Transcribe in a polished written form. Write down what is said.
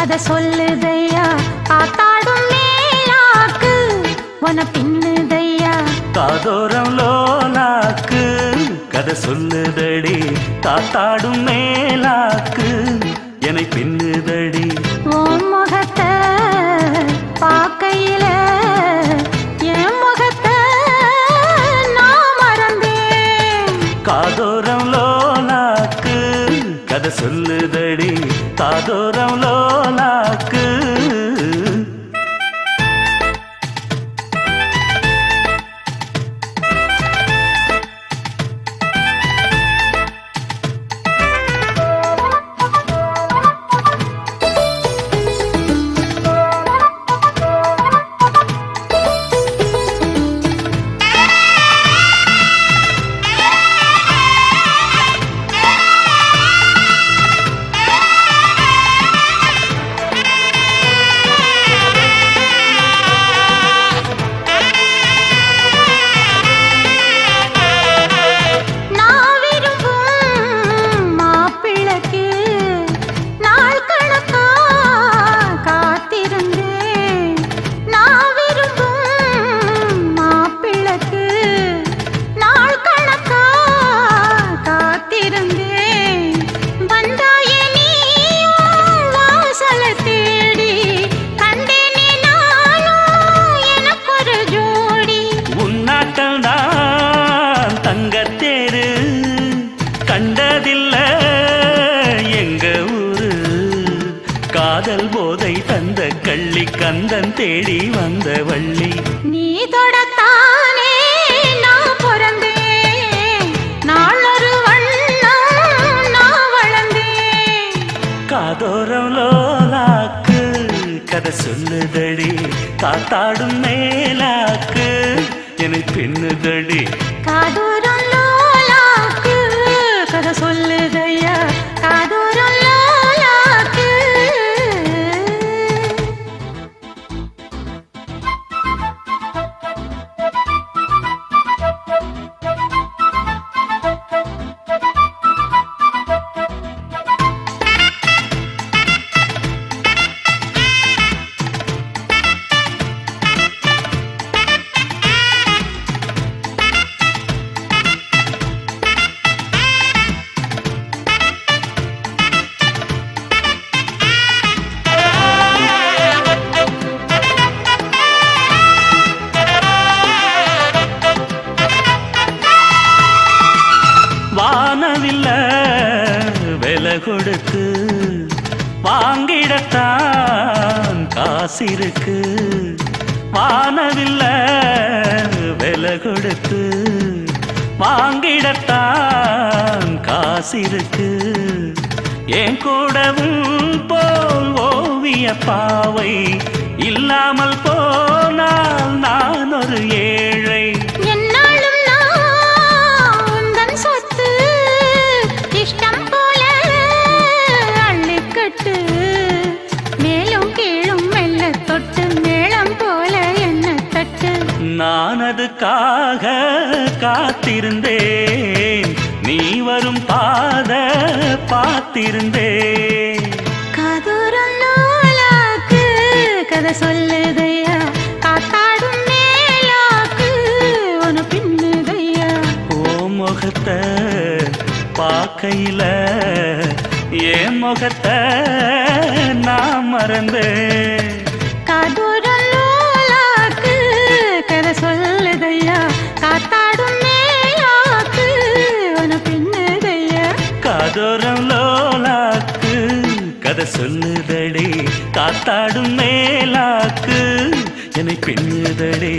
கதை சொல்லுதையா காத்தாடும் மேலாக்கு உன பின்னுதையா காதோரம் லோலாக்கு கதை சொல்லுதடி காத்தாடும் மேலாக்கு என்னை பின்னுதடி உன் முகத்தை பார்க்கையில என் முகத்தை நான் மறந்தேன் காதோரம் லோலாக்கு கதை சொல்லுதடி காதோரம் லோலாக்கு கண்டதில்ல எங்க ஊரு காதல் போதை தந்த கள்ளி கந்தன் தேடி வந்த வள்ளி நீ தொடத்தானே நான் பிறந்தேன் நாளொரு வண்ணம் நான் வளர்ந்தேன் காதோரம் லோலாக்கு கதை சொல்லுதடி காத்தாடும் மேலாக்கு என்னை பின்னுதடி காதோரம் லோலாக்கு கதை சொல்லுதையா காதோரம் லோலாக்கு வானவில்ல விலை கொடுத்து வாங்கிடத்தான் காசிருக்கு வானவில்ல விலை கொடுத்து வாங்கிடத்தான் காசிருக்கு என் கூடவும் போல் ஓவிய பாவை இல்லாமல் போனால் நான் ஒரு ஏழை நான் அதுக்காக காத்திருந்தேன் நீ வரும் பாத பார்த்திருந்தேன் காதோரம் லோலாக்கு கதை சொல்லுதையா காத்தாடும் மேலாக்கு உன பின்னுதையா ஓ முகத்தை பார்க்கையில என் முகத்தை நான் மறந்தேன் காதோரம் லோலாக்கு கதை சொல்லுதையா காத்தாடும் மேலாக்கு உன பின்னுதையா காதோரம் லோலாக்கு கதை சொல்லுதடி காத்தாடும் மேலாக்கு என்னை பின்னுதடி